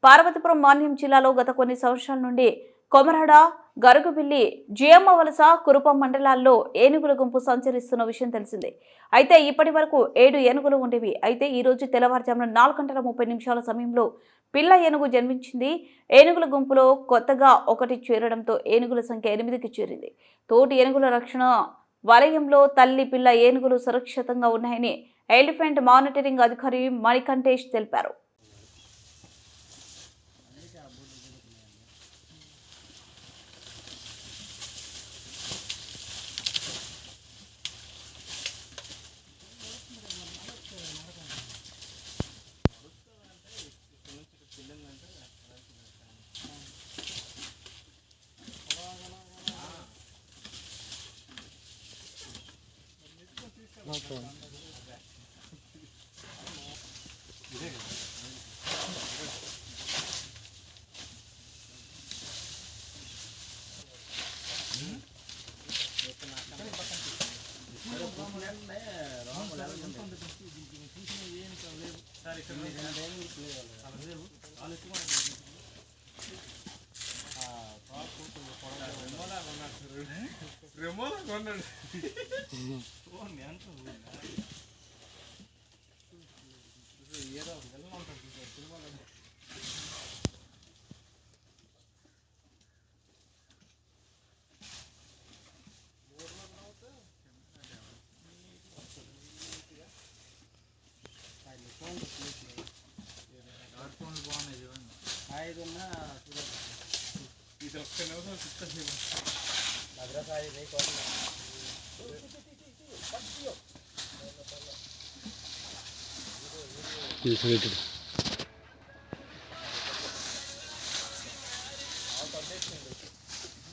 పార్వతీపురం మాన్యం జిల్లాలో గత కొన్ని సంవత్సరాల నుండి కొమరడ, గరుగుబిల్లి, జియమ్మ వలస, కురుపం మండలాల్లో ఏనుగుల గుంపు సంచరిస్తున్న విషయం తెలిసిందే. అయితే ఇప్పటి వరకు 7 ఏనుగులు ఉండేవి. అయితే ఈ రోజు తెల్లవారుజామున 4:30 సమయంలో పిల్ల ఏనుగు జన్మించింది. ఏనుగుల గుంపులో కొత్తగా ఒకటి చేరడంతో ఏనుగుల సంఖ్య 8కి చేరింది. తోటి ఏనుగుల రక్షణ వలయంలో తల్లి, పిల్ల ఏనుగులు సురక్షితంగా ఉన్నాయని ఎలిఫెంట్ మానిటరింగ్ అధికారి మణికంఠేష్ తెలిపారు.